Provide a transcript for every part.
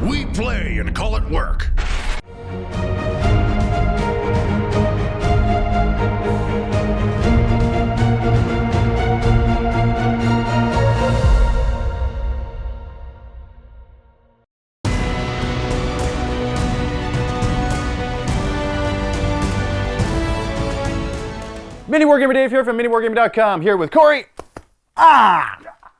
We play and call it work. MiniWarGamer Dave here from MiniWarGaming.com, here with Cory.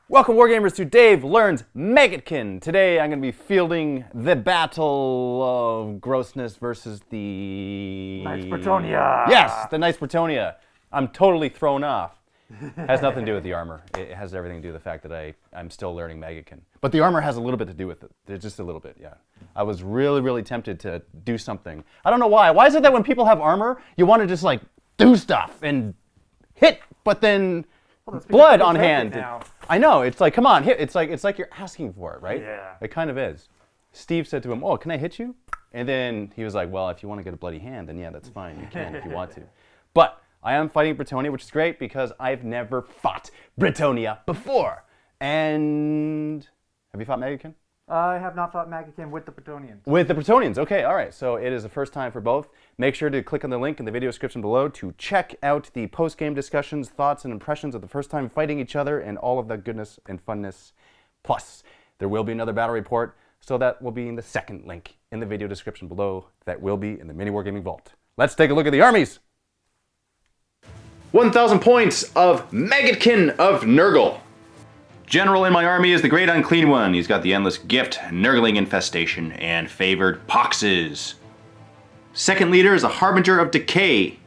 Welcome, Wargamers, to Dave Learns Maggotkin. Today I'm going to be fielding the battle of grossness versus the... Knights Bretonnia. Yes, the Knights Bretonnia. I'm totally thrown off. Has nothing to do with the armor. It has everything to do with the fact that I'm still learning Maggotkin. But the armor has a little bit to do with it. Just a little bit, yeah. I was really, really tempted to do something. I don't know why. Why is it that when people have armor, you want to just like do stuff and hit, but then blood on hand. Now. I know, it's like, come on, hit. It's like you're asking for it, right? Yeah. It kind of is. Steve said to him, "Oh, can I hit you?" And then he was like, "Well, if you want to get a bloody hand, then yeah, that's fine. You can if you want to." But I am fighting Bretonnia, which is great because I've never fought Bretonnia before. And have you fought Maggotkin? I have not fought Maggotkin with the Bretonians. With the Bretonnians, okay, all right. So it is the first time for both. Make sure to click on the link in the video description below to check out the post-game discussions, thoughts, and impressions of the first time fighting each other and all of that goodness and funness. Plus, there will be another battle report, so that will be in the second link in the video description below. That will be in the MiniWarGaming Vault. Let's take a look at the armies. 1,000 points of Maggotkin of Nurgle. General in my army is the Great Unclean One. He's got the Endless Gift, Nurgling Infestation, and Favored Poxes. Second leader is a Harbinger of Decay.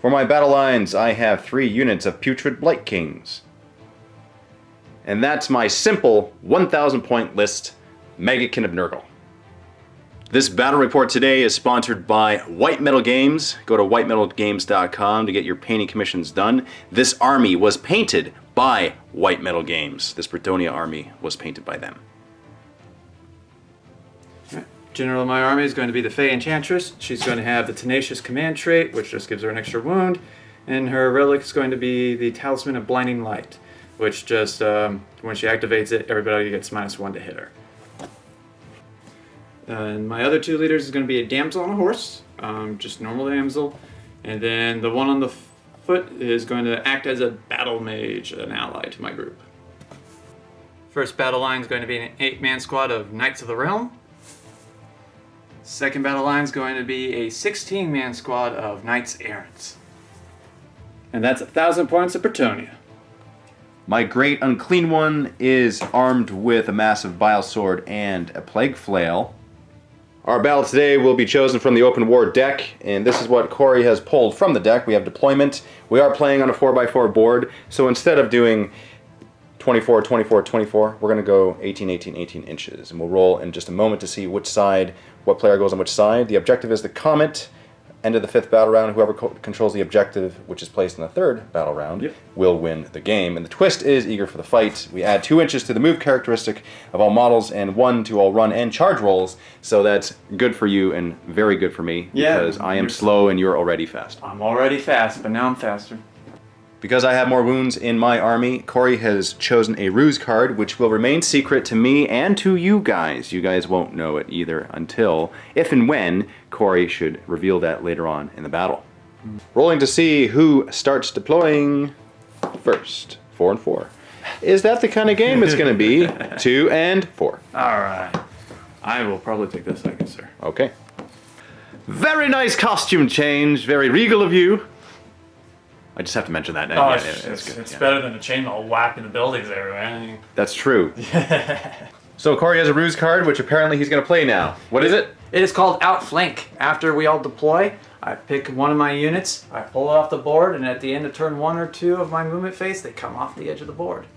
For my battle lines, I have 3 units of Putrid Blight Kings. And that's my simple 1,000 point list, Maggotkin of Nurgle. This battle report today is sponsored by White Metal Games. Go to whitemetalgames.com to get your painting commissions done. This army was painted by White Metal Games. This Bretonnia army was painted by them. General of my army is going to be the Fey Enchantress. She's going to have the Tenacious Command trait, which just gives her an extra wound. And her relic is going to be the Talisman of Blinding Light, which just, when she activates it, everybody gets -1 to hit her. And my other 2 leaders is going to be a damsel on a horse, just normal damsel. And then the one on the foot is going to act as a battle mage, an ally to my group. First battle line is going to be an 8-man squad of Knights of the Realm. Second battle line is going to be a 16-man squad of Knights Errants. And that's 1,000 points of Bretonnia. My Great Unclean One is armed with a massive bile sword and a plague flail. Our battle today will be chosen from the open war deck, and this is what Cory has pulled from the deck. We have deployment. We are playing on a 4x4 board, so instead of doing 24, 24, 24, we're going to go 18, 18, 18 inches, and we'll roll in just a moment to see which side, what player goes on which side. The objective is the Comet. End of the 5th battle round, whoever controls the objective, which is placed in the 3rd battle round, will win the game. And the twist is eager for the fight. We add 2 inches to the move characteristic of all models and 1 to all run and charge rolls. So that's good for you and very good for me, because I am slow and you're already fast. I'm already fast, but now I'm faster. Because I have more wounds in my army, Cory has chosen a ruse card, which will remain secret to me and to you guys. You guys won't know it either until, if and when, Cory should reveal that later on in the battle. Rolling to see who starts deploying first. 4 and 4. Is that the kind of game it's going to be? 2 and 4. Alright. I will probably take this second, sir. Okay. Very nice costume change. Very regal of you. I just have to mention that. Oh, It's better than a chainmail whacking the buildings everywhere. That's true. So Cory has a ruse card, which apparently he's going to play now. What is it? It is called Outflank. After we all deploy, I pick one of my units, I pull it off the board, and at the end of turn 1 or 2 of my movement phase, they come off the edge of the board.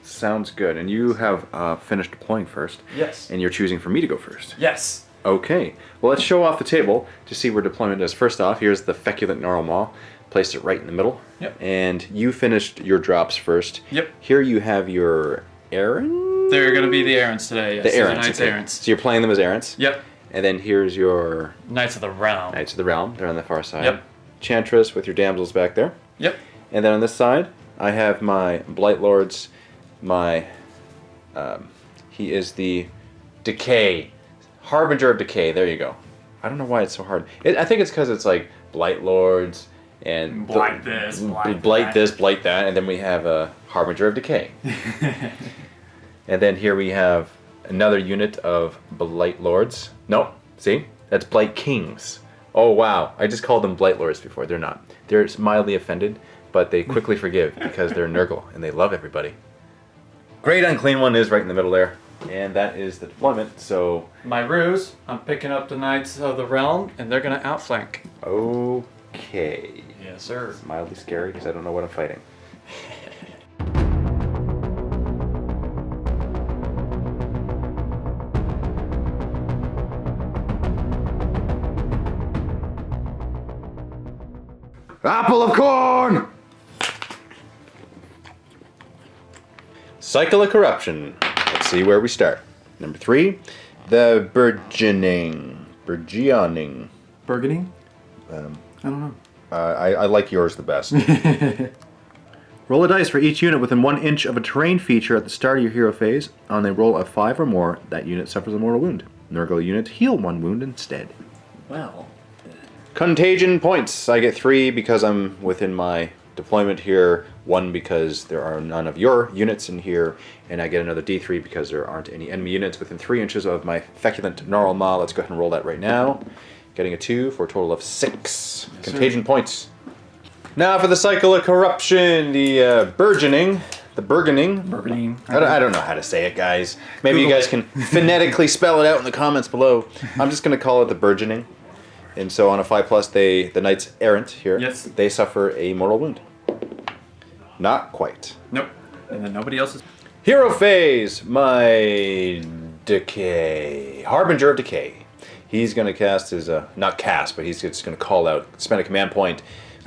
Sounds good. And you have finished deploying first. Yes. And you're choosing for me to go first. Yes. Okay. Well, let's show off the table to see where deployment is. First off, here's the Feculent Gnarlmaw. Placed it right in the middle. Yep. And you finished your drops first. Yep. Here you have your errands. They're going to be the errands today, yes. The errands. Knights Okay. errands. So you're playing them as errands? Yep. And then here's your Knights of the Realm. Knights of the Realm. They're on the far side. Yep. Chantress with your damsels back there. Yep. And then on this side, I have my Blight Lords. My, he is the Decay. Harbinger of Decay. There you go. I don't know why it's so hard. I think it's because it's like Blight Lords and Blight this, blight blight that. this, blight that, and then we have a Harbinger of Decay. And then here we have another unit of Blight Lords. Nope. See? That's Blight Kings. Oh wow. I just called them Blight Lords before. They're not. They're mildly offended, but they quickly forgive because they're Nurgle and they love everybody. Great Unclean One is right in the middle there. And that is the deployment, so... My ruse, I'm picking up the Knights of the Realm, and they're going to outflank. Okay. Yes, sir. It's mildly scary because I don't know what I'm fighting. Apple of Corn! Cycle of Corruption. Let's see where we start. Number 3, the Burgeoning. Burgeoning. Burgundy? I don't know. I like yours the best. Roll a dice for each unit within 1 inch of a terrain feature at the start of your hero phase. On a roll of 5 or more, that unit suffers a mortal wound. Nurgle units heal 1 wound instead. Well. Contagion points. I get 3 because I'm within my deployment here, 1 because there are none of your units in here, and I get another D3 because there aren't any enemy units within 3 inches of my feculent Gnarl Maw. Let's go ahead and roll that right now. Getting a 2 for a total of 6 contagion points. Now for the Cycle of Corruption, the Burgeoning. The Burgeoning. I don't know how to say it, guys. Maybe you guys can phonetically spell it out in the comments below. I'm just going to call it the Burgeoning. And so on a 5+, the Knights Errant here, Yes. they suffer a mortal wound. Not quite. Nope. And then nobody else is... Hero phase, my Decay. Harbinger of Decay. He's going to cast his, not cast, but he's just going to call out, spend a command point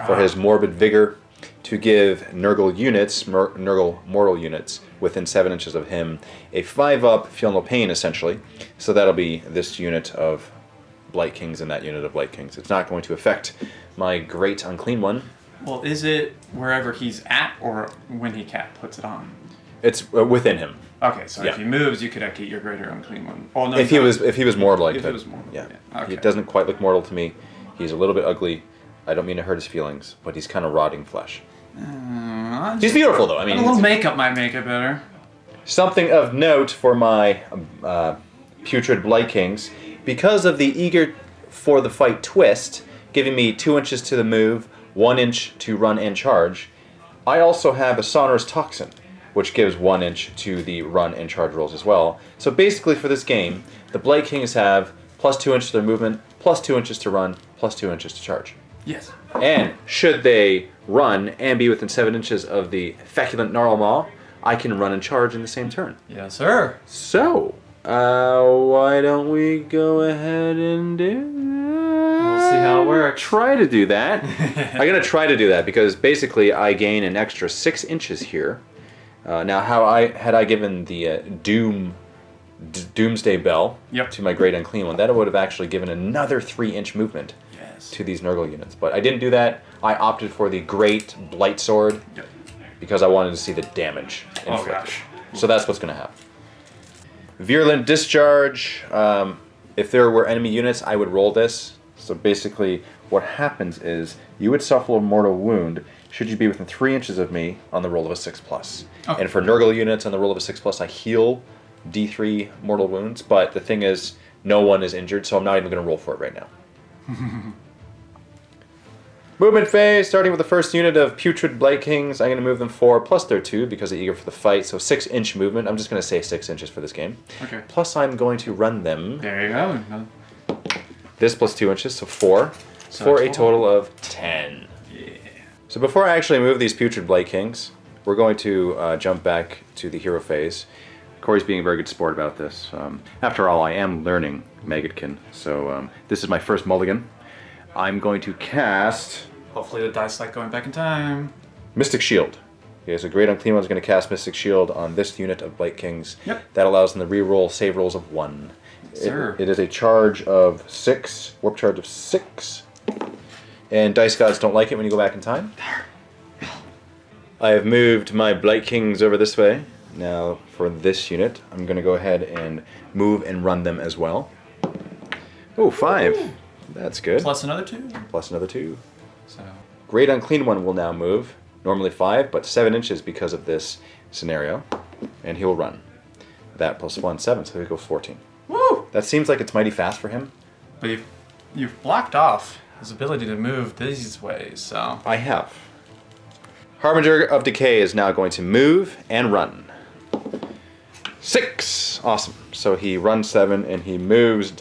for his Morbid Vigor to give Nurgle units, Nurgle mortal units, within 7 inches of him, a 5-up, feel no pain essentially. So that'll be this unit of Blight Kings and that unit of Blight Kings. It's not going to affect my Great Unclean One. Well, is it wherever he's at or when he puts it on? It's within him. Okay, so Yeah. if he moves, you could get your Greater Unclean One. Oh, no, If he was mortal, I If could. he was mortal, Yeah. yeah. Okay. He doesn't quite look mortal to me. He's a little bit ugly. I don't mean to hurt his feelings, but he's kind of rotting flesh. He's beautiful though. I mean, a little makeup might make it better. something of note for my putrid Blight Kings, because of the eager for the fight twist, giving me 2 inches to the move, 1 inch to run and charge. I also have a Sonorous Toxin, which gives 1 inch to the run and charge rolls as well. So basically for this game, the Blight Kings have plus 2 inches to their movement, plus 2 inches to run, plus 2 inches to charge. Yes. And should they run and be within 7 inches of the Feculent Gnarl Maw, I can run and charge in the same turn. Yes, sir. So, why don't we go ahead and do that? We'll see how it works. Try to do that. I'm going to try to do that because basically I gain an extra 6 inches here. Now, had I given the Doomsday Bell to my Great Unclean One, that would have actually given another 3-inch movement to these Nurgle units. But I didn't do that. I opted for the Great Blight Sword because I wanted to see the damage inflicted. So that's what's going to happen. Virulent Discharge. If there were enemy units, I would roll this. So basically, what happens is you would suffer a mortal wound should you be within 3 inches of me on the roll of a 6+. Okay. And for Nurgle units on the roll of a 6+, I heal D3 mortal wounds. But the thing is, no one is injured, so I'm not even going to roll for it right now. Movement phase, starting with the first unit of Putrid Blight Kings. I'm going to move them 4 plus their 2 because they're eager for the fight. So 6-inch movement. I'm just going to say 6 inches for this game. Okay. Plus I'm going to run them. There you go. This plus 2 inches, so 4. So for a a total of 10. Yeah. So before I actually move these Putrid Blight Kings, we're going to jump back to the hero phase. Cory's being a very good sport about this. After all, I am learning Maggotkin, so this is my first mulligan. I'm going to cast Hopefully the dice like going back in time. Mystic Shield. Okay, so Great Unclean One's going to cast Mystic Shield on this unit of Blight Kings. Yep. That allows them to reroll save rolls of 1. Sir. It is a charge of 6, warp charge of 6. And Dice Gods don't like it when you go back in time. I have moved my Blight Kings over this way. Now for this unit, I'm going to go ahead and move and run them as well. Oh, 5. That's good. Plus another 2. Plus another 2. So. Great Unclean One will now move. Normally 5, but 7 inches because of this scenario. And he will run. That plus 1, 7, so he goes 14. Woo! That seems like it's mighty fast for him. But you've blocked off his ability to move these ways, so. I have. Harbinger of Decay is now going to move and run. 6! Awesome. So he runs 7 and he moves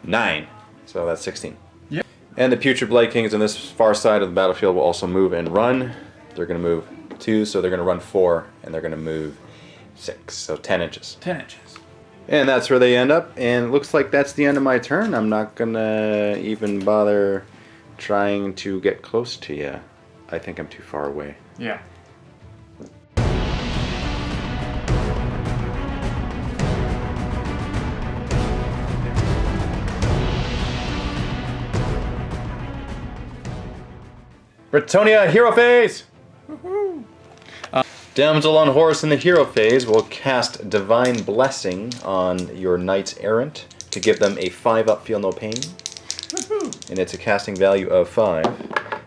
9. So that's 16. Yep. And the Putrid Blight Kings on this far side of the battlefield will also move and run. They're going to move 2, so they're going to run 4, and they're going to move 6. So 10 inches. 10 inches. And that's where they end up. And it looks like that's the end of my turn. I'm not going to even bother trying to get close to you. I think I'm too far away. Yeah. Bretonnia, hero phase! Damsel on horse in the hero phase will cast Divine Blessing on your Knights Errant to give them a 5-up feel no pain. And it's a casting value of 5.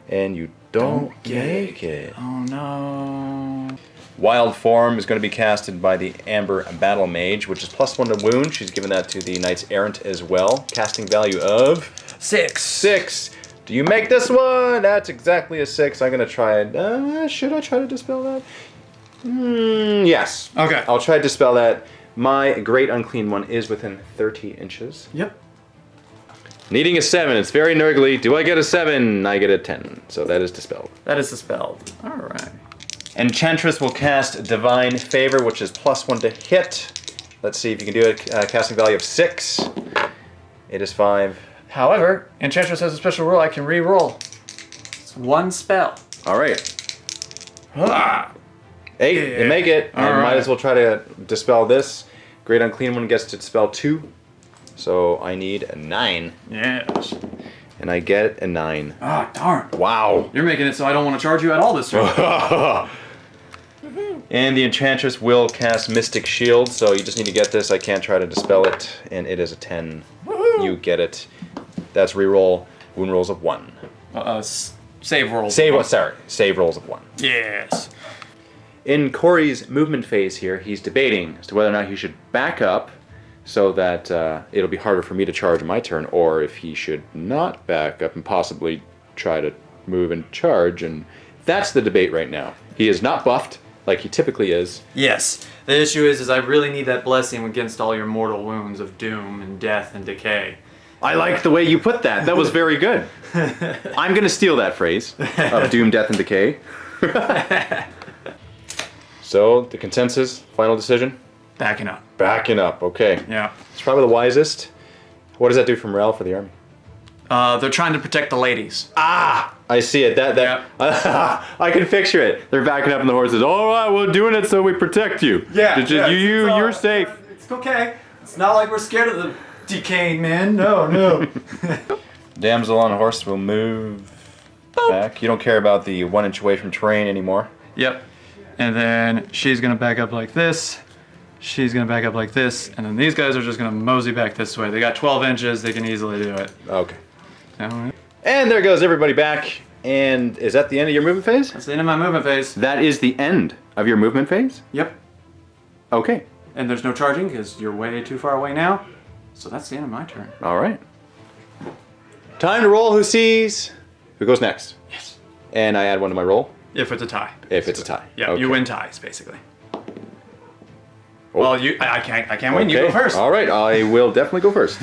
And you don't make it. Oh no. Wild Form is going to be casted by the Amber Battle Mage, which is plus 1 to wound. She's given that to the Knights Errant as well. Casting value of 6. 6. Do you make this one? That's exactly a 6. I'm going to try it. Should I try to dispel that? Yes. Okay. I'll try to dispel that. My Great Unclean One is within 30 inches. Yep. Needing a 7. It's very niggly. Do I get a 7? I get a 10. So that is dispelled. That is dispelled. Alright. Enchantress will cast Divine Favor, which is plus 1 to hit. Let's see if you can do it. Casting value of 6. It is 5. However, Enchantress has a special rule. I can re-roll. It's 1 spell. All right. 8. Yeah. You make it. All And might right. as well try to dispel this. Great Unclean One gets to dispel 2. So I need a 9. Yes. And I get a 9. Ah, darn. Wow. You're making it so I don't want to charge you at all this turn. And the Enchantress will cast Mystic Shield, so you just need to get this. I can't try to dispel it, and it is a 10. You get it. That's reroll. Wound rolls of 1. Save roll. Save rolls of 1. Yes. In Cory's movement phase here, he's debating as to whether or not he should back up so that it'll be harder for me to charge in my turn, or if he should not back up and possibly try to move and charge, and that's the debate right now. He is not buffed like he typically is. Yes. The issue is I really need that blessing against all your mortal wounds of doom and death and decay. I like the way you put that. That was very good. I'm going to steal that phrase of doom, death, and decay. So, the consensus, final decision? Backing up. Backing up, okay. Yeah. It's probably the wisest. What does that do for morale for the army? They're trying to protect the ladies. Ah! I see it. I can picture it. They're backing up and the horses. All right, we're doing it so we protect you. You're safe. It's okay. It's not like we're scared of the decaying men. No. Damsel on a horse will move back. You don't care about the 1 inch away from terrain anymore. Yep. And then she's going to back up like this. She's going to back up like this. And then these guys are just going to mosey back this way. They got 12 inches. They can easily do it. Okay. All right. And there goes everybody back. And is that the end of your movement phase? That's the end of my movement phase. That is the end of your movement phase? Yep. Okay. And there's no charging because you're way too far away now. So that's the end of my turn. All right. Time to roll who sees. Who goes next? Yes. And I add 1 to my roll. If it's a tie. If it's a tie. Yeah, Okay. you win ties, basically. Oh. Well, I can't win. You go first. All right, I will definitely go first.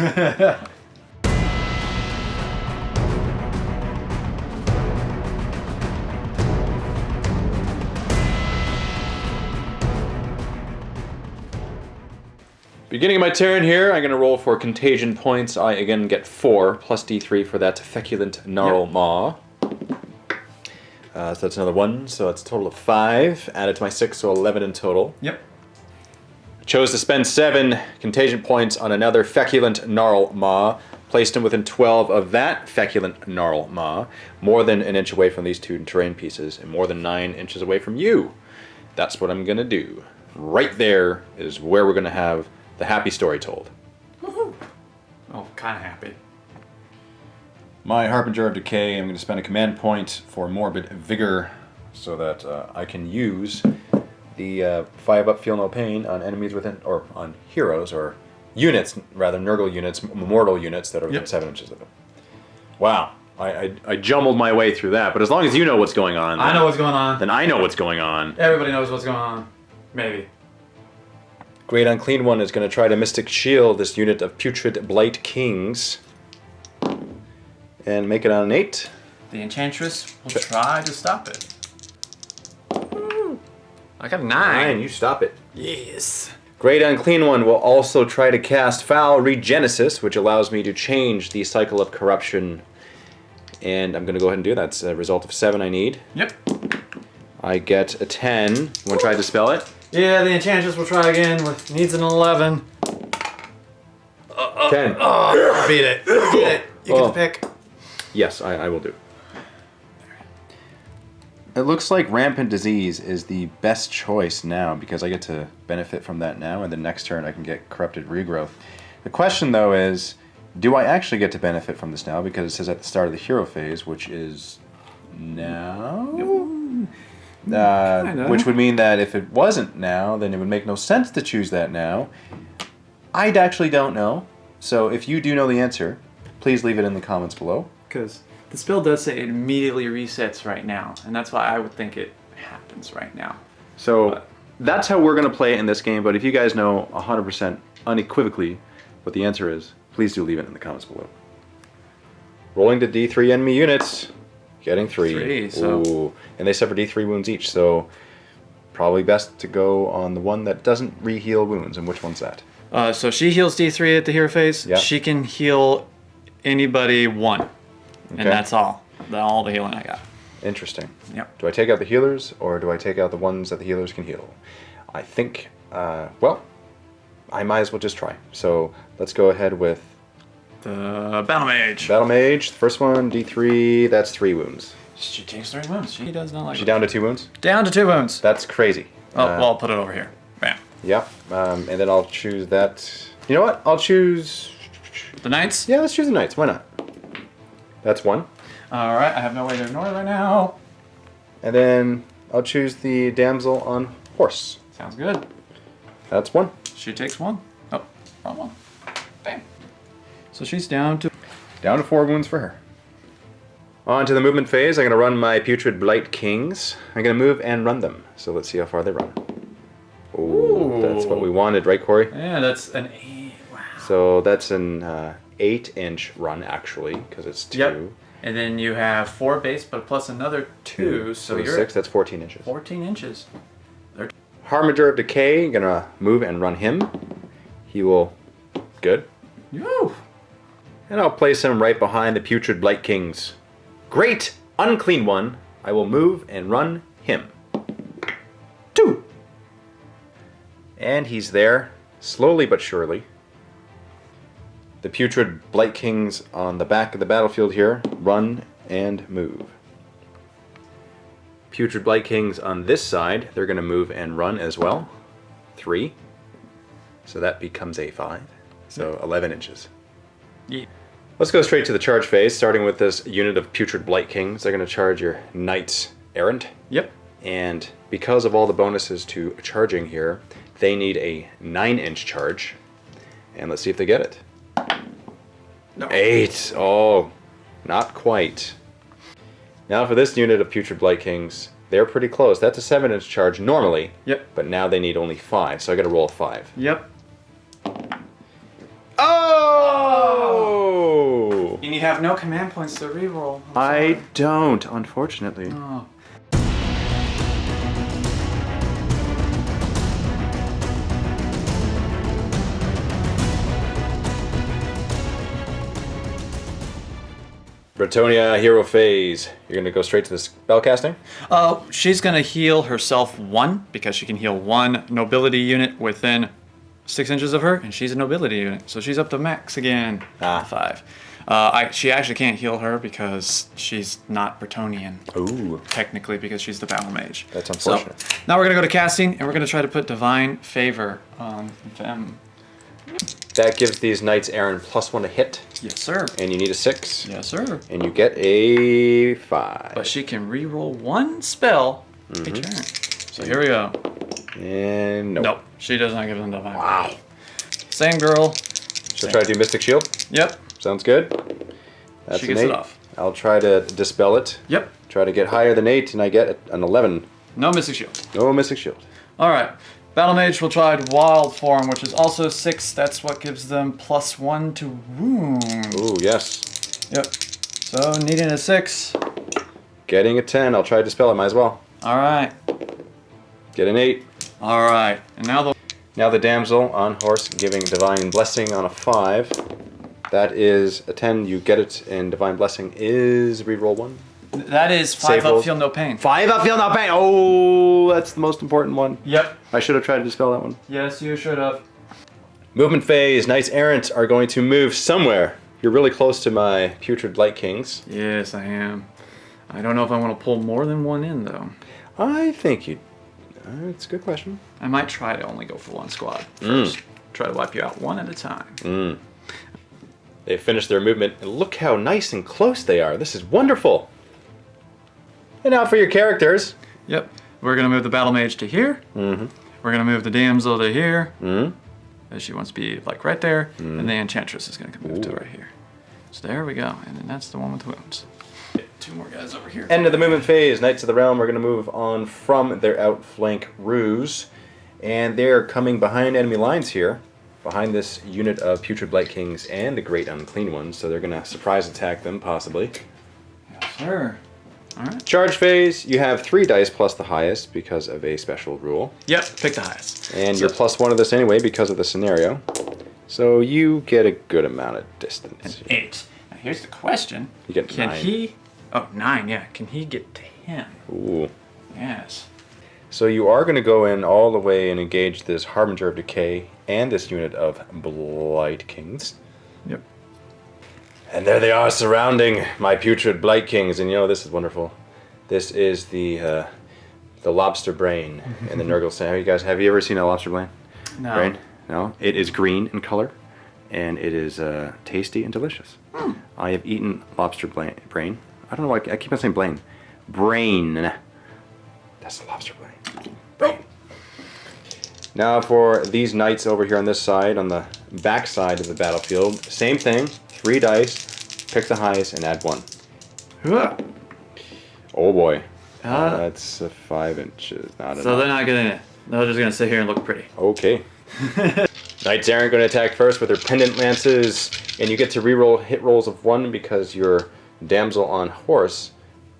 Beginning of my turn here, I'm going to roll for contagion points. I again get 4 plus D3 for that feculent gnarl maw. So that's another 1, so that's a total of 5. Added to my 6, so 11 in total. Yep. Chose to spend 7 contagion points on another feculent gnarl maw. Placed him within 12 of that feculent gnarl maw. More than an inch away from these 2 terrain pieces, and more than 9 inches away from you. That's what I'm going to do. right there is where we're going to have the happy story told. Woohoo! Oh, kind of happy. My Harbinger of Decay, I'm going to spend a command point for Morbid Vigor so that I can use the 5-up Feel No Pain on enemies within, or on heroes, or units, rather, Nurgle units, mortal units that are within 7 inches of it. Wow. I jumbled my way through that, but as long as you know what's going on... I know what's going on. Then I know what's going on. Everybody knows what's going on. Maybe. Great Unclean One is going to try to Mystic Shield this unit of Putrid Blight Kings. And make it on an 8. The Enchantress will try to stop it. Woo. I got a 9. You stop it. Yes. Great Unclean One will also try to cast Foul Regenesis, which allows me to change the cycle of corruption. And I'm going to go ahead and do that. It's a result of 7 I need. Yep. I get a 10. You want to try to dispel it? Yeah, the Enchantress will try again. Needs an 11. 10. Oh, beat it. Beat it. You get to pick. Yes, I will do. It looks like Rampant Disease is the best choice now because I get to benefit from that now, and the next turn I can get Corrupted Regrowth. The question, though, is do I actually get to benefit from this now? Because it says at the start of the hero phase, which is now? Which would mean that if it wasn't now, then it would make no sense to choose that now. I actually don't know. So if you do know the answer, please leave it in the comments below. Because the spell does say it immediately resets right now, and that's why I would think it happens right now. So that's how we're going to play it in this game, but if you guys know 100% unequivocally what the answer is, please do leave it in the comments below. Rolling to D3 enemy units, getting 3. Ooh. And they suffer D3 wounds each, so probably best to go on the one that doesn't re-heal wounds. And which one's that? So she heals D3 at the hero phase. Yep. She can heal anybody 1. Okay. And that's all. All the healing I got. Interesting. Yep. Do I take out the healers, or do I take out the ones that the healers can heal? I think, well, I might as well just try. So let's go ahead with the Battle Mage. Battle Mage. The first one, D3, that's 3 wounds. She takes 3 wounds. She does not like Is she down to 2 wounds? Down to 2 wounds. That's crazy. Oh, well, I'll put it over here. Bam. Yeah, and then I'll choose that. You know what? I'll choose... The Knights? Yeah, let's choose the Knights. Why not? That's 1. Alright, I have no way to ignore it right now. And then I'll choose the Damsel on Horse. Sounds good. That's 1. She takes 1. Oh, wrong one. Bam. So she's down to... Down to 4 wounds for her. On to the movement phase. I'm going to run my Putrid Blight Kings. I'm going to move and run them. So let's see how far they run. Ooh, that's what we wanted, right, Cory? Yeah, that's an 8. Wow. So that's an 8-inch run, actually, because it's 2. Yep. And then you have 4 base, but plus another 2. So you're 6, that's 14 inches. 14 inches. Harbinger of Decay, I'm going to move and run him. He will... Good. Yoo. And I'll place him right behind the Putrid Blight Kings. Great Unclean One, I will move and run him. 2. And he's there, slowly but surely. The Putrid Blight Kings on the back of the battlefield here, run and move. Putrid Blight Kings on this side, they're going to move and run as well. 3. So that becomes a 5. So 11 inches. Yeah. Let's go straight to the charge phase, starting with this unit of Putrid Blight Kings. They're going to charge your Knights Errant. Yep. And because of all the bonuses to charging here, they need a 9-inch charge. And let's see if they get it. No. 8. Oh, not quite. Now for this unit of Putrid Blight Kings, they're pretty close. That's a 7-inch charge normally. Yep. But now they need only 5, so I got to roll a 5. Yep. Oh! And you have no command points to reroll. I don't, unfortunately. Oh. Bretonnia hero phase. You're going to go straight to the spell casting? She's going to heal herself 1 because she can heal 1 nobility unit within 6 inches of her, and she's a nobility unit, so she's up to max again. 5. She actually can't heal her because she's not Bretonnian. Ooh. Technically, because she's the battle mage. That's unfortunate. So, now we're going to go to casting, and we're going to try to put Divine Favor on them. That gives these knights errant +1 to hit. Yes, sir. And you need a 6. Yes, sir. And you get a 5. But she can re-roll 1 spell a turn. So here we go. And Nope. She does not give them Divine Favor. Wow. Same girl. Should I try to do Mystic Shield? Yep. Sounds good. That's She an gets 8. it off. I'll try to dispel it. Yep. Try to get higher than 8, and I get an 11. No Mystic Shield. No Mystic Shield. All right. Battle Mage will try Wild Form, which is also 6. That's what gives them +1 to wound. Ooh, yes. Yep. So needing a 6. Getting a 10. I'll try to dispel it. Might as well. All right. Get an 8. All right. And Now the damsel on horse giving Divine Blessing on a 5. That is a 10. You get it, and Divine Blessing is reroll 1. that is 5 Save up, rolls. feel no pain. 5 up, feel no pain. Oh, that's the most important one. Yep. I should have tried to dispel that one. Yes, you should have. Movement phase. Knights errant are going to move somewhere. You're really close to my Putrid Blight Kings. Yes, I am. I don't know if I want to pull more than one in, though. I think you... it's a good question. I might try to only go for one squad first. Try to wipe you out one at a time. They finished their movement, and look how nice and close they are. This is wonderful. And now for your characters. Yep. We're going to move the Battle Mage to here. We're going to move the Damsel to here. As she wants to be like right there. And the Enchantress is going to move to right here. So there we go. And then that's the one with wounds. Get 2 more guys over here. End of the movement phase. Knights of the Realm are going to move on from their outflank ruse. And they're coming behind enemy lines here. Behind this unit of Putrid Blight Kings and the Great Unclean Ones. So they're going to surprise attack them, possibly. Yes, sir. All right. Charge phase, you have 3 dice plus the highest because of a special rule. Yep, pick the highest. And you're +1 of this anyway because of the scenario. So you get a good amount of distance. 8. Now here's the question. You get Can 9. he... Oh, 9, yeah. Can he get to him? Ooh. Yes. So you are going to go in all the way and engage this Harbinger of Decay and this unit of Blight Kings. Yep. And there they are surrounding my Putrid Blight Kings. And you know, this is wonderful. This is the lobster brain and the Nurgle Sand. Have you ever seen a lobster brain? No. Brain? No. It is green in color, and it is tasty and delicious. I have eaten lobster brain. I don't know why I keep on saying brain. Brain. That's the lobster brain. Brain. Now for these knights over here on this side, on the back side of the battlefield, same thing. 3 dice, pick the highest, and add 1. Oh boy. That's 5 inches. Not enough. So they're not gonna... They're just gonna sit here and look pretty. Okay. Knights errant going to attack first with their pendant lances, and you get to reroll hit rolls of 1 because your damsel on horse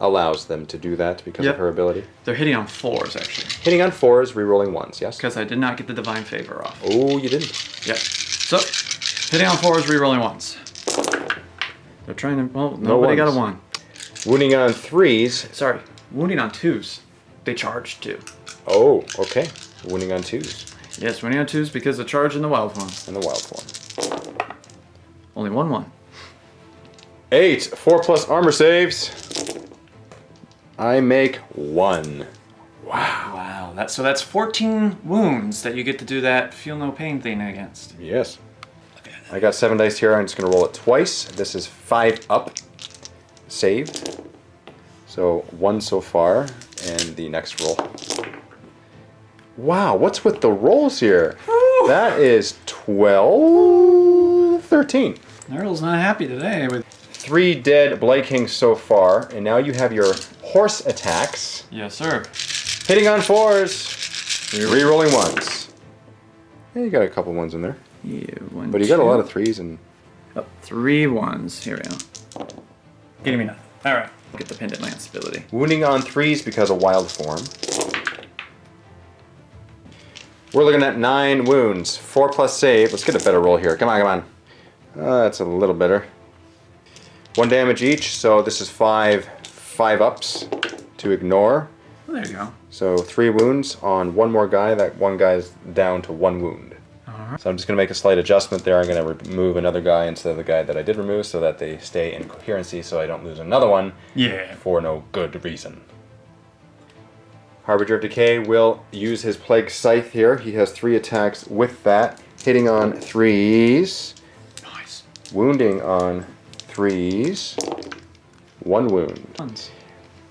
allows them to do that because of her ability. They're hitting on 4s, actually. Hitting on 4s, rerolling 1s, yes? Because I did not get the Divine Favor off. Oh, you didn't. Yep. So, hitting on 4s, rerolling 1s. They're trying to... Well, nobody got a 1. Wounding on 3s. Sorry. Wounding on 2s. They charged 2. Oh, okay. Wounding on 2s. Yes, wounding on 2s because of charge in the wild form. And the wild form. Only 1-1. 8. 4+ armor saves. I make 1. Wow. So that's 14 wounds that you get to do that feel no pain thing against. Yes. I got 7 dice here. I'm just going to roll it twice. This is 5 up. Saved. So 1 so far. And the next roll. Wow, what's with the rolls here? Whew. That is 12... 13. Nurgle's not happy today with... 3 dead Blight Kings so far. And now you have your horse attacks. Yes, sir. Hitting on 4s. Rerolling 1s. Yeah, you got a couple 1s in there. Yeah, 1, But you got a lot of 3s and... Oh, 3 1s. Here we go. Getting me nothing. Alright. Get the Pendant Lance ability. Wounding on 3s because of wild form. We're looking at 9 wounds. 4+ save. Let's get a better roll here. Come on. That's a little better. 1 damage each, so this is 5 ups to ignore. Well, there you go. So 3 wounds on 1 more guy. That one guy's down to 1 wound. Alright. So I'm just going to make a slight adjustment there. I'm going to remove another guy instead of the guy that I did remove so that they stay in coherency so I don't lose another one for no good reason. Harbinger of Decay will use his Plague Scythe here. He has 3 attacks with that. Hitting on 3s. Nice. Wounding on 3s. 1 wound.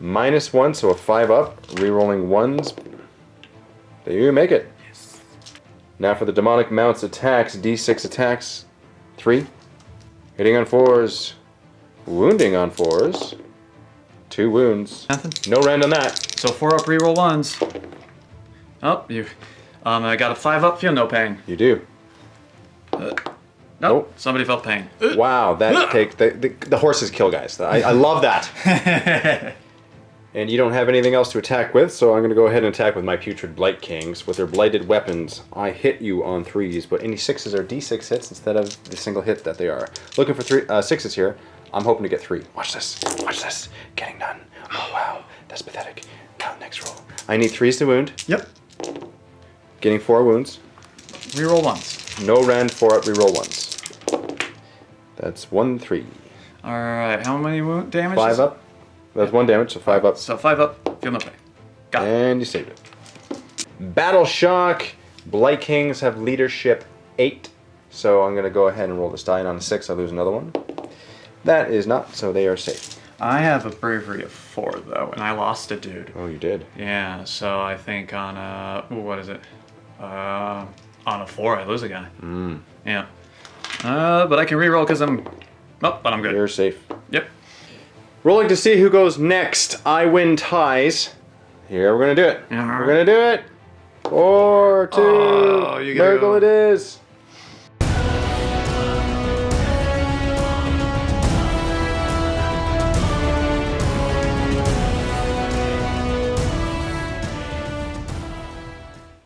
-1, so a 5 up. Rerolling 1s. There you make it. Yes. Now for the Demonic Mount's attacks. D6 attacks. 3. Hitting on 4s. Wounding on 4s. 2 wounds. Nothing. No rend on that. So 4 up, reroll 1s. Oh, you. I got a 5 up, feel no pain. You do. Nope. Somebody felt pain. Wow, that takes the horses kill guys. I love that. And you don't have anything else to attack with, so I'm going to go ahead and attack with my Putrid Blight Kings. With their blighted weapons, I hit you on 3s, but any 6s are D6 hits instead of the single hit that they are. Looking for 6s here. I'm hoping to get 3. Watch this. Watch this. Getting none. Oh, wow. That's pathetic. Now, next roll. I need 3s to wound. Yep. Getting 4 wounds. Reroll 1s. No rend, 4 up, reroll 1s. That's 1, 3. Alright, how many wound damage? 5 up. That's 1 damage, so 5 up. So 5 up, feel no pain. Got it. And you saved it. Battle Shock. Blight Kings have leadership 8. So I'm going to go ahead and roll this die. And on a 6, I lose another one. That is not, so they are safe. I have a bravery of 4 though, and I lost a dude. Oh, you did? Yeah, so I think on a, what is it? On a 4 I lose a guy. Yeah. But I can reroll because I'm, oh, but I'm good. You're safe. Yep. Rolling to see who goes next. I win ties. Here, we're going to do it. We're going to do it. 4, 2, Nurgle it is.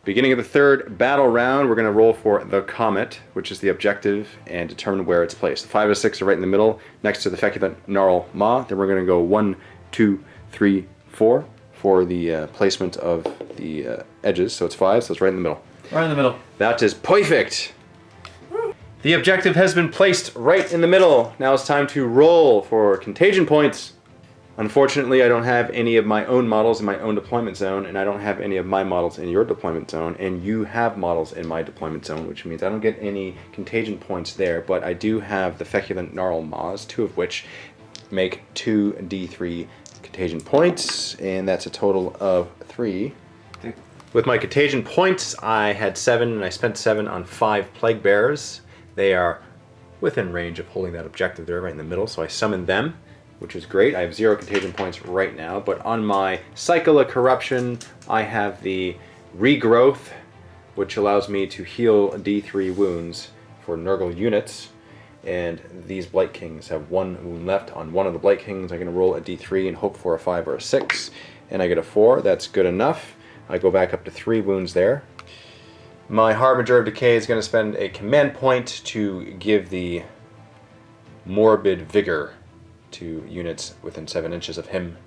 Beginning of the 3rd battle round, we're going to roll for the Comet, which is the objective, and determine where it's placed. The 5 and 6 are right in the middle, next to the Feculent Gnarl Maw. Then we're going to go 1, 2, 3, 4 for the placement of the edges. So it's 5, so it's right in the middle. Right in the middle. That is perfect. The objective has been placed right in the middle. Now it's time to roll for contagion points. Unfortunately, I don't have any of my own models in my own deployment zone, and I don't have any of my models in your deployment zone, and you have models in my deployment zone, which means I don't get any contagion points there, but I do have the Feculent Gnarl Maws, 2 of which make 2d3 contagion points, and that's a total of 3. With my contagion points, I had 7, and I spent 7 on 5 Plague Bearers. They are within range of holding that objective there right in the middle, so I summoned them, which is great. I have 0 contagion points right now, but on my Cycle of Corruption, I have the Regrowth, which allows me to heal D3 wounds for Nurgle units, and these Blight Kings have 1 wound left on one of the Blight Kings. I'm going to roll a D3 and hope for a 5 or a 6, and I get a 4. That's good enough. I go back up to 3 wounds there. My Harbinger of Decay is going to spend a command point to give the Morbid Vigor to units within 7 inches of him.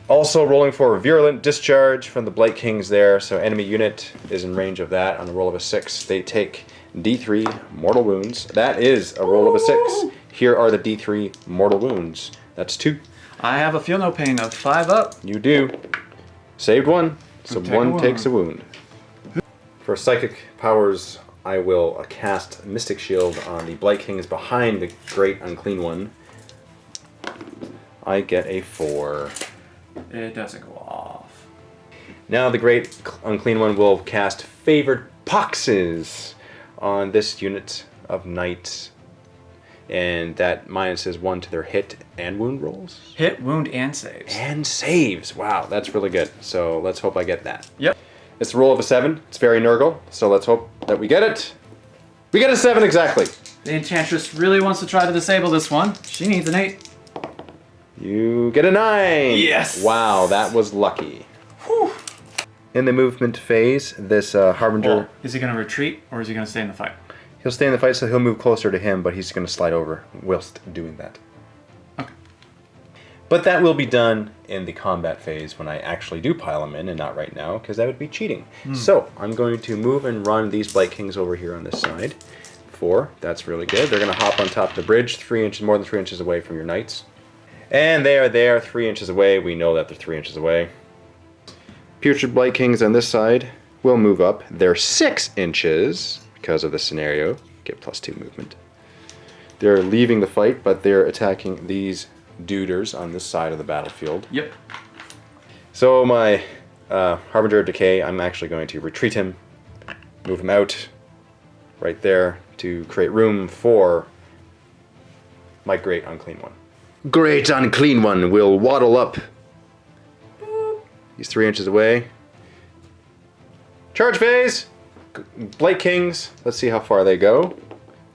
Also rolling for a Virulent Discharge from the Blight Kings there, so enemy unit is in range of that. On a roll of a 6, they take D3 mortal wounds. That is a roll of a 6. Here are the D3 mortal wounds. That's 2. I have a feel no pain of 5 up. You do. Saved 1, so 1 takes a wound. For psychic powers, I will cast Mystic Shield on the Blight Kings behind the Great Unclean One. I get a 4. It doesn't go off. Now the Great Unclean One will cast Favored Poxes on this unit of knights, and that minuses 1 to their hit and wound rolls. Hit, wound, and saves. And saves. Wow, that's really good. So let's hope I get that. Yep. It's a roll of a 7. It's very Nurgle, so let's hope that we get it. We get a 7 exactly. The Enchantress really wants to try to disable this one. She needs an 8. You get a 9! Yes! Wow, that was lucky. Whew. In the movement phase, this Harbinger... Well, is he going to retreat, or is he going to stay in the fight? He'll stay in the fight, so he'll move closer to him, but he's going to slide over whilst doing that. Okay. But that will be done in the combat phase when I actually do pile them in and not right now, because that would be cheating. So I'm going to move and run these Blight Kings over here on this side. 4, that's really good. They're going to hop on top of the bridge, 3 inches, more than 3 inches away from your knights. And they are there, 3 inches away. We know that they're 3 inches away. Putrid Blight Kings on this side will move up. They're 6 inches because of the scenario. Get +2 movement. They're leaving the fight, but they're attacking these duders on this side of the battlefield. Yep. So my Harbinger of Decay, I'm actually going to retreat him, move him out right there to create room for my Great Unclean One. Great Unclean One will waddle up. He's 3 inches away. Charge phase! Blight Kings, let's see how far they go.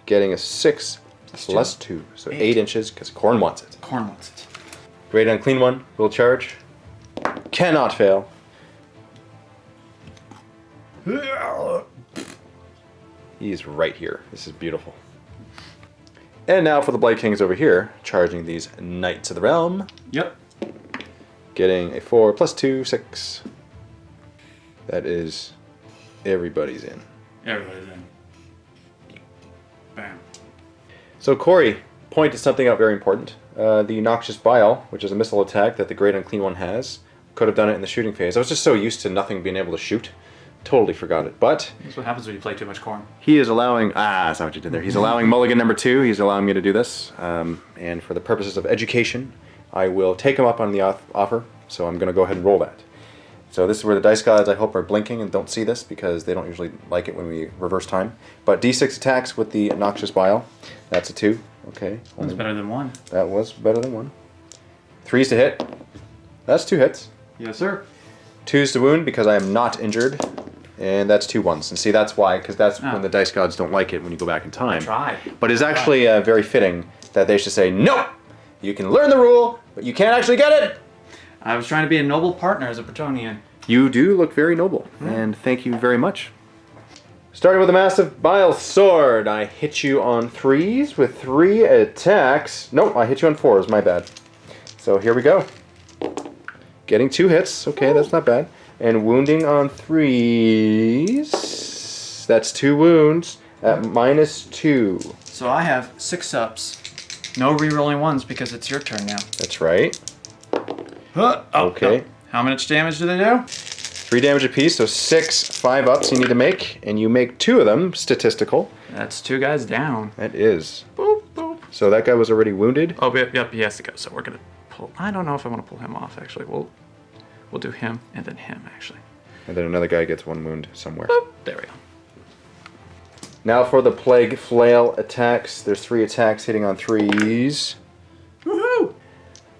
Getting a 6 plus 2, so 8 inches, because Corn wants it. Corn wants it. Great Unclean One will charge. Cannot fail. He's right here. This is beautiful. And now for the Blight Kings over here, charging these Knights of the Realm. Yep. Getting a 4 plus 2, 6. That is everybody's in. Everybody's in. Bam. So Cory pointed something out very important. The Noxious Bile, which is a missile attack that the Great Unclean One has, could have done it in the shooting phase. I was just so used to nothing being able to shoot. Totally forgot it. But That's what happens when you play too much Corn. he is allowing... that's not what you did there. He's allowing mulligan number 2. He's allowing me to do this. And for the purposes of education, I will take him up on the offer. So I'm going to go ahead and roll that. So this is where the dice gods, I hope, are blinking and don't see this because they don't usually like it when we reverse time. But D6 attacks with the Noxious Bile. That's a 2. Okay. That's better than 1. That was better than 1. 3's to hit. That's 2 hits. Yes, sir. 2's to wound because I am not injured. And that's 2 1s. And see, that's why, because that's when the dice gods don't like it when you go back in time. Try. But it's actually very fitting that they should say, no! You can learn the rule, but you can't actually get it! I was trying to be a noble partner as a Bretonnian. You do look very noble, and thank you very much. Starting with a massive bile sword, I hit you on 3s with 3 attacks. Nope, I hit you on 4s, my bad. So here we go. Getting 2 hits, okay, that's not bad. And wounding on 3s. That's 2 wounds at -2. So I have 6 ups. No re-rolling ones because it's your turn now. That's right. Okay. How much damage do they do? 3 damage apiece, so 6 5-ups you need to make, and you make 2 of them, statistical. That's 2 guys down. That is. Boop, boop. So that guy was already wounded. Oh, yep, he has to go. So we're gonna pull. I don't know if I want to pull him off. Actually, we'll do him and then him. Actually. And then another guy gets 1 wound somewhere. Boop. There we go. Now for the Plague Flail attacks. There's 3 attacks hitting on 3s. Woohoo!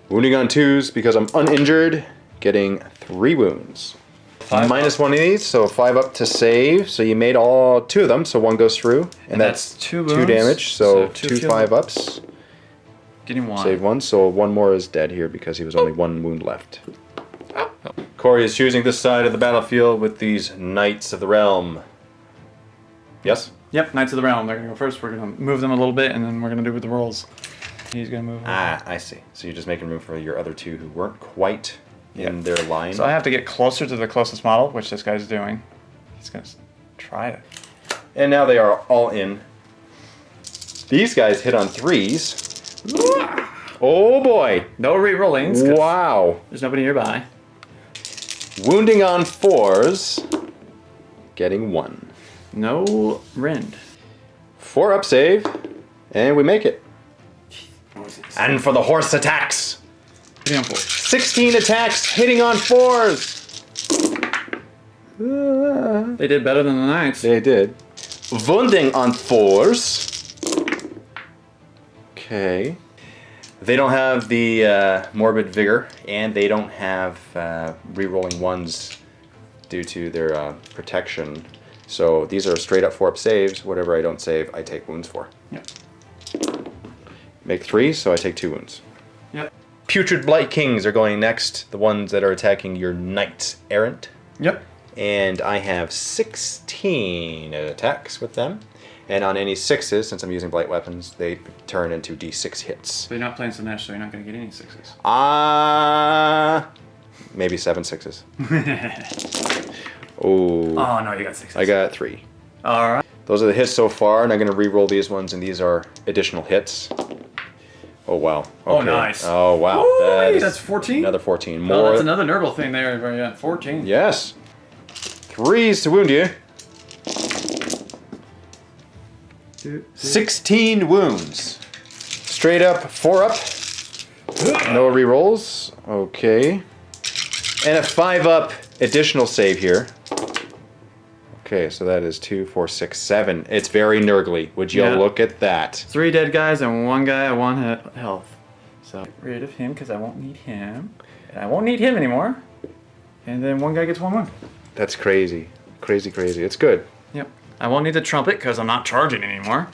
Wounding on 2s because I'm uninjured. Getting 3 wounds. -1 of these, so 5 up to save. So you made all 2 of them, so 1 goes through. And that's 2 wounds, damage, so 2 2 5-ups. Getting 1. Save 1, so 1 more is dead here because he was only 1 wound left. Cory is choosing this side of the battlefield with these Knights of the Realm. Yes? Yep, Knights of the Realm. They're gonna go first. We're gonna move them a little bit, and then we're gonna do with the rolls. He's gonna move. I see. So you're just making room for your other 2 who weren't quite in their line. So I have to get closer to the closest model, which this guy's doing. He's gonna try it. And now they are all in. These guys hit on 3s. Oh boy! No re-rollings. Wow! There's nobody nearby. Wounding on 4s. Getting 1. No rend. 4 up save. And we make it. And for the horse attacks. 16 attacks hitting on 4s. They did better than the Knights. They did. Wounding on 4s. Okay. They don't have the morbid vigor, and they don't have re-rolling 1s due to their protection. So these are straight up 4-up saves. Whatever I don't save, I take wounds for. Yep. Make 3, so I take 2 wounds. Yep. Putrid Blight Kings are going next. The ones that are attacking your Knights Errant. Yep. And I have 16 attacks with them. And on any 6s, since I'm using blight weapons, they turn into D6 hits. So you're not playing Slanesh, so you're not going to get any 6s. Maybe 7 6s. Oh. Oh, no, you got 6s. I got 3. All right. Those are the hits so far, and I'm going to re-roll these ones, and these are additional hits. Oh, wow. Okay. Oh, nice. Oh, wow. Ooh, that's 14? Another 14. Oh, More. that's another Nurgle thing there. Yeah, 14. Yes. 3s to wound you. 16 wounds. Straight up, 4 up. No re-rolls. Okay. And a 5 up additional save here. Okay, so that is 2, 4, 6, 7. It's very nurgly. Would you look at that? 3 dead guys and 1 guy at 1 health. So get rid of him because I won't need him. And I won't need him anymore. And then 1 guy gets 1 wound. That's crazy. Crazy, crazy. It's good. Yep. I won't need the trumpet because I'm not charging anymore.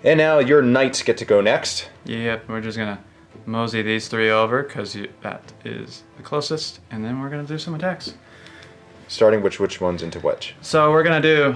And now your knights get to go next. Yep, we're just going to mosey these 3 over because that is the closest. And then we're going to do some attacks. Starting which ones into which? So we're going to do,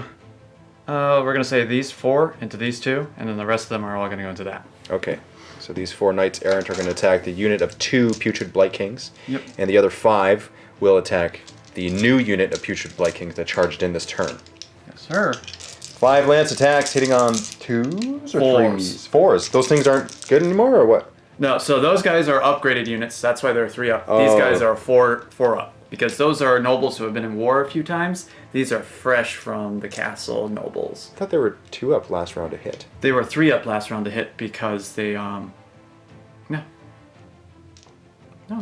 we're going to say these 4 into these 2. And then the rest of them are all going to go into that. Okay. So these 4 knights errant are going to attack the unit of 2 putrid blight kings. Yep. And the other 5 will attack the new unit of putrid blight kings that charged in this turn. Yes, sir. 5 lance attacks hitting on 2s or 4s. 3s? 4s. Those things aren't good anymore, or what? No, so those guys are upgraded units. That's why they're 3 up. These guys are 4 up. Because those are nobles who have been in war a few times. These are fresh from the castle nobles. I thought they were 2 up last round to hit. They were 3 up last round to hit because they, No,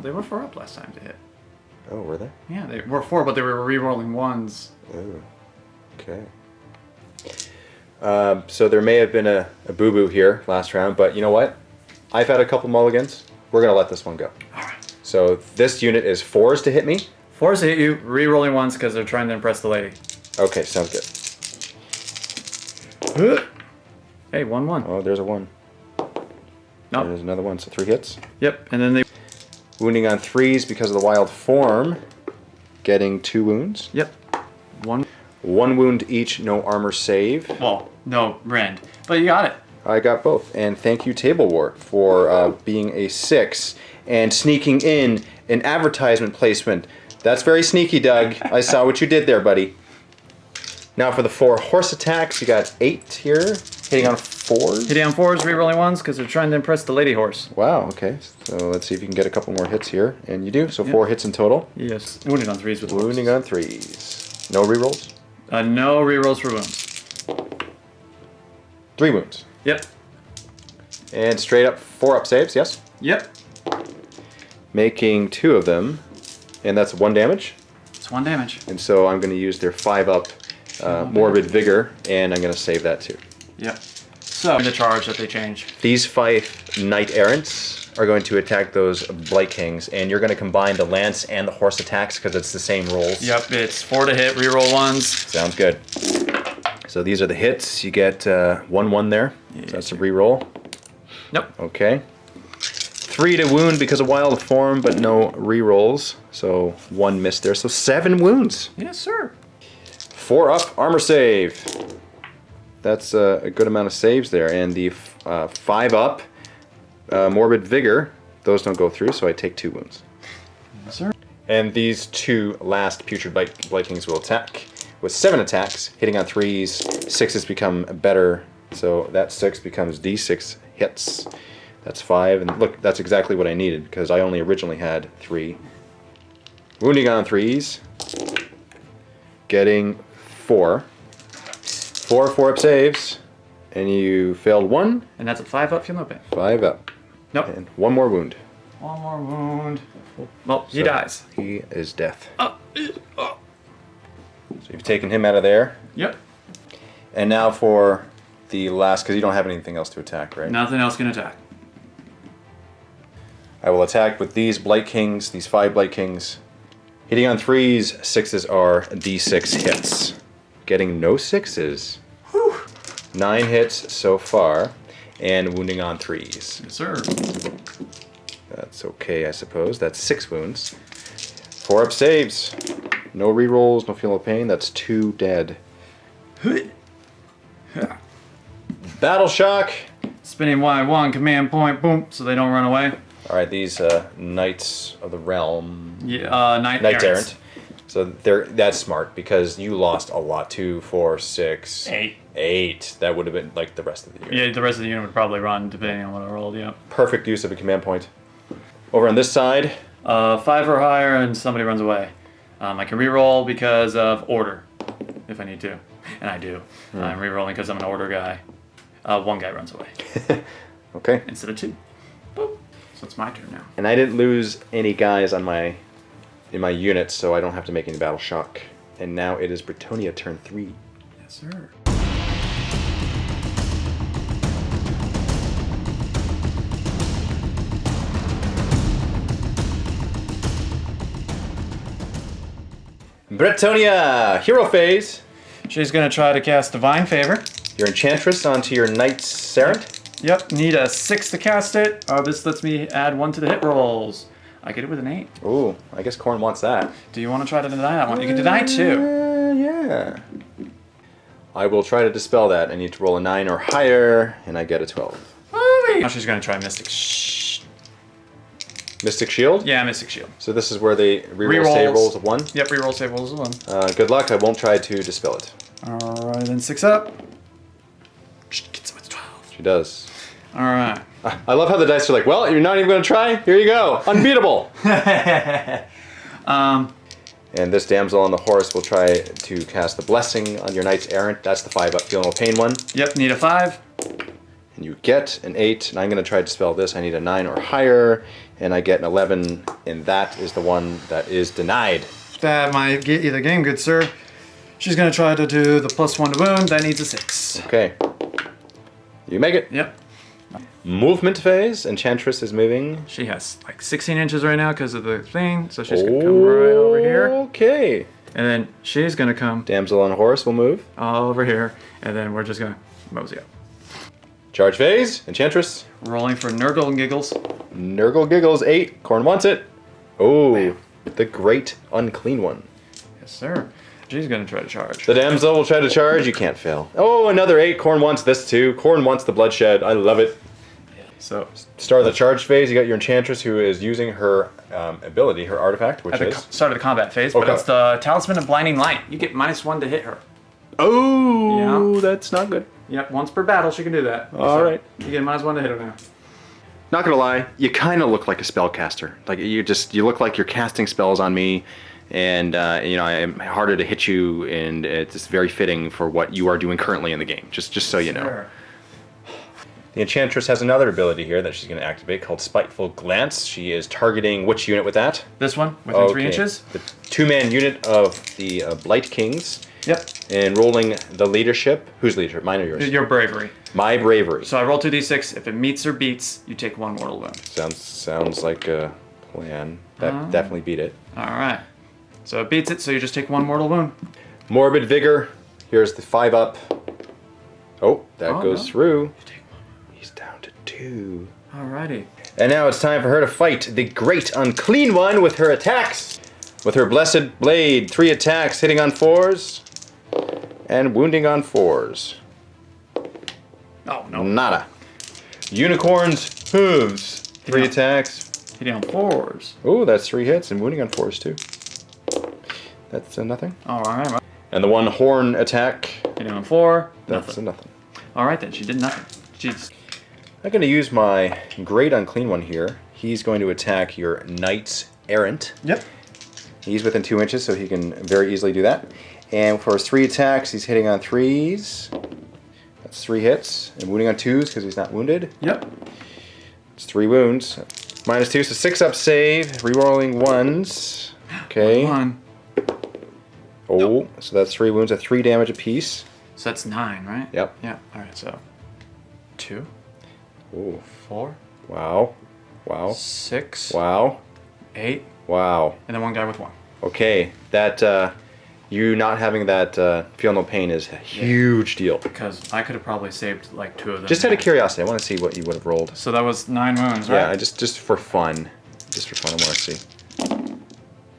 they were 4 up last time to hit. Oh, were they? Yeah, they were 4, but they were re-rolling 1s. Oh, okay. So there may have been a boo-boo here last round, but you know what? I've had a couple mulligans. We're going to let this one go. All right. So this unit is 4s to hit me. 4s to hit you, re-rolling 1s because they're trying to impress the lady. Okay, sounds good. Hey, 1-1. Oh, there's a 1. Nope. There's another 1, so 3 hits. Yep, and then they... Wounding on 3s because of the wild form. Getting 2 wounds. Yep. 1. 1 wound each, no armor save. Well, no, rend. But you got it. I got both. And thank you, Table War, for being a 6 and sneaking in an advertisement placement. That's very sneaky, Doug. I saw what you did there, buddy. Now for the 4 horse attacks, you got 8 here. Hitting on 4s? Hitting on 4s, re-rolling 1s because they're trying to impress the lady horse. Wow, okay. So let's see if you can get a couple more hits here. And you do. So 4 hits in total. Yes. Wounding on 3s with the Wounding on 3s. No rerolls? No re-rolls for wounds. 3 wounds. Yep. And straight up 4 up saves, yes? Yep. Making 2 of them. And that's 1 damage. It's 1 damage. And so I'm going to use their 5 up Morbid Vigor, and I'm going to save that too. Yep. So, the charge that they change. These 5 Knight Errants are going to attack those Blight Kings, and you're going to combine the Lance and the Horse attacks because it's the same rolls. Yep, it's 4 to hit, reroll 1s. Sounds good. So these are the hits. You get 1-1 there. So that's a reroll. Nope. Okay. 3 to wound because of wild form, but no rerolls. So 1 missed there. So 7 wounds. Yes, sir. 4 up, armor save. That's a good amount of saves there. And the 5 up, Morbid Vigor, those don't go through, so I take 2 wounds. Yes, sir. And these 2 last Putrid Blight Kings will attack with 7 attacks, hitting on 3s. 6s become better, so that 6 becomes D6 hits. That's 5, and look, that's exactly what I needed, because I only originally had 3. Wounding on 3s. Getting 4. 4 4-up saves, and you failed 1. And that's a 5 up, feel no pain. 5 up. Nope. And 1 more wound. 1 more wound. Well, he So dies. He is death. Oh. So you've taken him out of there. Yep. And now for the last, because you don't have anything else to attack, right? Nothing else can attack. I will attack with these Blight Kings, these 5 Blight Kings. Hitting on 3s, 6s are D6 hits. Getting no 6s. Whew. 9 hits so far, and wounding on 3s. Yes, sir. That's okay, I suppose. That's 6 wounds. 4 up saves. No rerolls, no feel no pain. That's 2 dead. Battle shock. Spinning Y1, command point, boom, so they don't run away. All right, these Knights of the Realm. Yeah, Knights Errant. So that's smart because you lost a lot. 2, 4, 6, 8. That would have been like the rest of the unit. Yeah, the rest of the unit would probably run depending on what I rolled. Yeah. Perfect use of a command point. Over on this side. 5 or higher, and somebody runs away. I can reroll because of order, if I need to, and I do. I'm rerolling because I'm an order guy. 1 guy runs away. Okay. Instead of 2. Boop. So it's my turn now. And I didn't lose any guys on in my units, so I don't have to make any battle shock. And now it is Bretonnia turn 3. Yes, sir. Bretonnia, hero phase. She's gonna try to cast Divine Favor. Your Enchantress onto your Knights Errant. Yep, need a 6 to cast it. This lets me add 1 to the hit rolls. I get it with an 8. Ooh, I guess Corn wants that. Do you want to try to deny that one? You can deny 2. Yeah. I will try to dispel that. I need to roll a 9 or higher, and I get a 12. Now she's gonna try Mystic Mystic Shield? Yeah, Mystic Shield. So this is where they reroll save rolls of 1? Yep, reroll save rolls of 1. Good luck. I won't try to dispel it. Alright, then 6 up. She gets it with 12. She does. Alright. I love how the dice are like, well, you're not even going to try? Here you go. Unbeatable. And this damsel on the horse will try to cast the Blessing on your Knights Errant. That's the 5 up, feel no pain one. Yep, need a 5. And you get an 8, and I'm going to try to dispel this. I need a 9 or higher, and I get an 11, and that is the one that is denied. That might get you the game, good sir. She's gonna try to do the +1 to wound. That needs a 6. Okay. You make it. Yep. Movement phase. Enchantress is moving. She has like 16 inches right now because of the thing, so she's gonna come right over here. Okay. And then she's gonna come Damsel on horse will move. over here, and then we're just gonna mosey up. Charge phase. Enchantress. Rolling for Nurgle and Giggles. Nurgle giggles. 8. Corn wants it. Oh, the Great Unclean One. Yes, sir. She's gonna try to charge. The damsel will try to charge. You can't fail. Oh, another 8. Corn wants this too. Corn wants the bloodshed. I love it. So Start of the charge phase. You got your Enchantress who is using her ability, her artifact, which at the is start of the combat phase, but it's the Talisman of Blinding Light. You get -1 to hit her. oh, Yeah. that's not good. Yep, once per battle she can do that. All right. You get -1 to hit her now. Not gonna lie, you kind of look like a spellcaster. Like you look like you're casting spells on me, and you know I'm harder to hit you, and it's very fitting for what you are doing currently in the game. Just so you know. Sure. The Enchantress has another ability here that she's going to activate called Spiteful Glance. She is targeting which unit with that? This one, within 3 inches? The 2-man unit of the Blight Kings. Yep. And rolling the leadership. Whose leadership? Mine or yours? Your bravery. My bravery. So I roll 2d6. If it meets or beats, you take 1 mortal wound. Sounds like a plan. That definitely beat it. Alright. So it beats it, so you just take 1 mortal wound. Morbid Vigor. Here's the 5 up. Oh, that goes through. He's down to 2. Alrighty. And now it's time for her to fight the Great Unclean One with her attacks. With her Blessed Blade, 3 attacks, hitting on 4s and wounding on 4s. Oh, no. Nada. Unicorn's Hooves, 3 Yeah. attacks. Hitting on 4s. Oh, that's 3 hits and wounding on 4s too. That's nothing. Alright. And the 1 horn attack. Hitting on 4. That's Nothing. a nothing. Alright then, she did nothing. Jeez. I'm going to use my Great Unclean One here. He's going to attack your Knights Errant. Yep. He's within 2 inches, so he can very easily do that. And for his 3 attacks, he's hitting on 3s. That's 3 hits. And wounding on 2s because he's not wounded. Yep. It's 3 wounds. -2, so 6 up save. Rerolling 1s. Okay. 1. Oh, so that's 3 wounds at 3 damage apiece. So that's 9, right? Yep. Yeah. Alright, so 2, Oh, 4, wow. Wow. 6, Wow. 8, Wow. and then 1 guy with 1. Okay, that, you not having that feel no pain is a huge deal. Because I could have probably saved like 2 of them. Just out of curiosity, I want to see what you would have rolled. So that was 9 wounds, right? Yeah, just for fun. Just for fun, I want to see.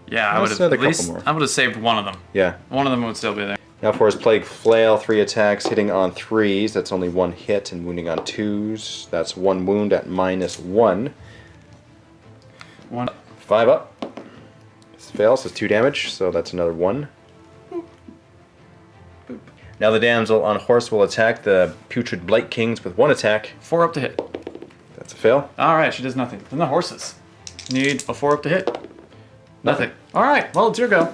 Yeah, I would Let's have add a at couple least more. I would have saved 1 of them. Yeah. 1 of them would still be there. Now for his Plague Flail, 3 attacks, hitting on 3s. That's only 1 hit, and wounding on 2s. That's 1 wound at -1. 1. 5 up. This fails, so it's 2 damage, so that's another 1. Now the damsel on horse will attack the Putrid Blight Kings with 1 attack. 4 up to hit. That's a fail. Alright, she does nothing. Then the horses need a 4 up to hit. Nothing. Alright, well, it's your go.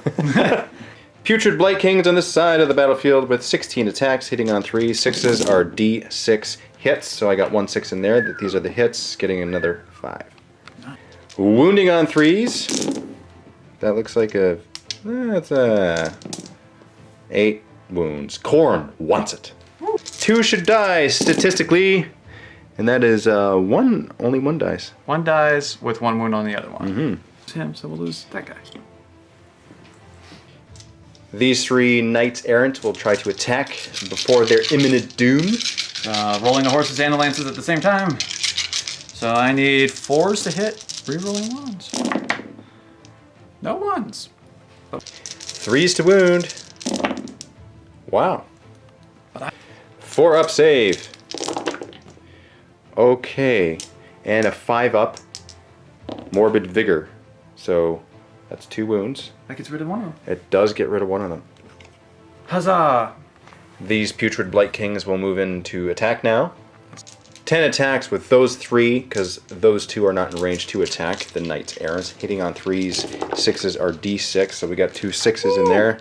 Putrid Blight Kings on this side of the battlefield with 16 attacks, hitting on 3. 6s are D6 hits, so I got 1 6 in there. These are the hits, getting another 5. Wounding on 3s. That looks like a... That's a... 8 wounds. Corn wants it. 2 should die, statistically. And that is only 1 dies. 1 dies with 1 wound on the other one. Mm-hmm. It's him, so we'll lose that guy. These 3 knights errant will try to attack before their imminent doom. Rolling the horses and the lances at the same time. So I need 4s to hit. Rerolling 1s. No 1s. 3s to wound. Wow. 4 up save. Okay. And a 5 up. Morbid Vigor. So that's 2 wounds. That gets rid of 1 of them. It does get rid of 1 of them. Huzzah! These Putrid Blight Kings will move into attack now. 10 attacks with those 3, because those 2 are not in range to attack. The Knights Errant. Hitting on 3s. 6s are D6, so we got 2 6s in there.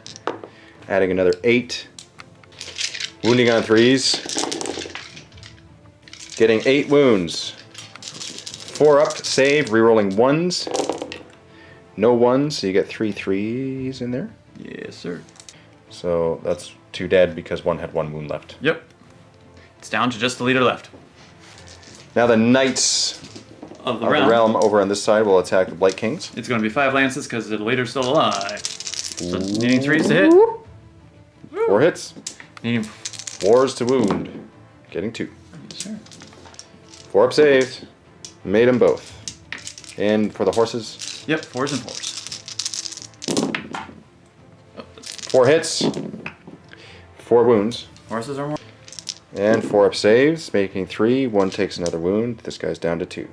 Adding another 8. Wounding on 3s. Getting 8 wounds. 4 up, save, rerolling 1s. No 1s, so you get 3 3s in there. Yes, sir. So that's 2 dead because 1 had 1 wound left. Yep. It's down to just the leader left. Now the Knights Of the of realm. the realm over on this side will attack the Blight Kings. It's going to be 5 lances because the leader's still alive. So needing 3s to hit. 4 hits. Needing 4s to wound. Getting 2. Sure. 4 up saved. Made them both. And for the horses, Yep, 4s and 4s. 4 hits. 4 wounds. Horses are more. And 4 up saves, making 3. 1 takes another wound. This guy's down to 2.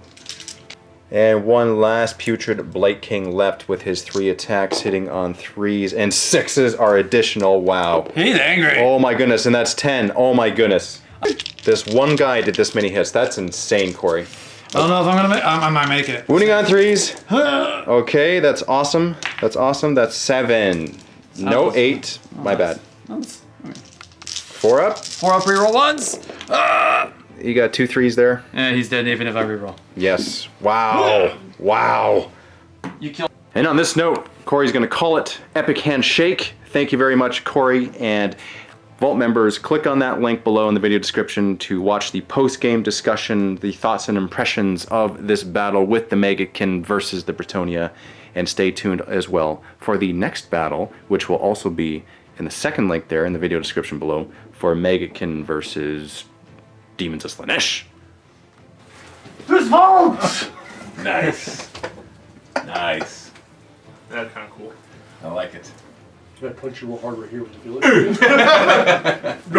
And 1 last Putrid Blight King left with his 3 attacks, hitting on 3s. And 6s are additional. Wow. He's angry. Oh my goodness, and that's 10. Oh my goodness. This one guy did this many hits. That's insane, Cory. I don't know if I'm gonna make. I might make it. Wounding on 3s. Okay, that's awesome. That's awesome. That's 7. No, 8. My bad. That's, 4 up. 4 up reroll 1s. You got 2 3s there. Yeah, he's dead even if I reroll. Yes. Wow. Wow. You killed. And on this note, Cory's going to call it Epic Handshake. Thank you very much, Cory. And Vault members, click on that link below in the video description to watch the post-game discussion, the thoughts and impressions of this battle with the Maggotkin versus the Bretonnia. And stay tuned as well for the next battle, which will also be in the second link there in the video description below for Maggotkin versus Demons of Slaanesh. There's Vault! Nice. Nice. That's kind of cool. I like it. I'm gonna punch you real hard right here. Would you feel it?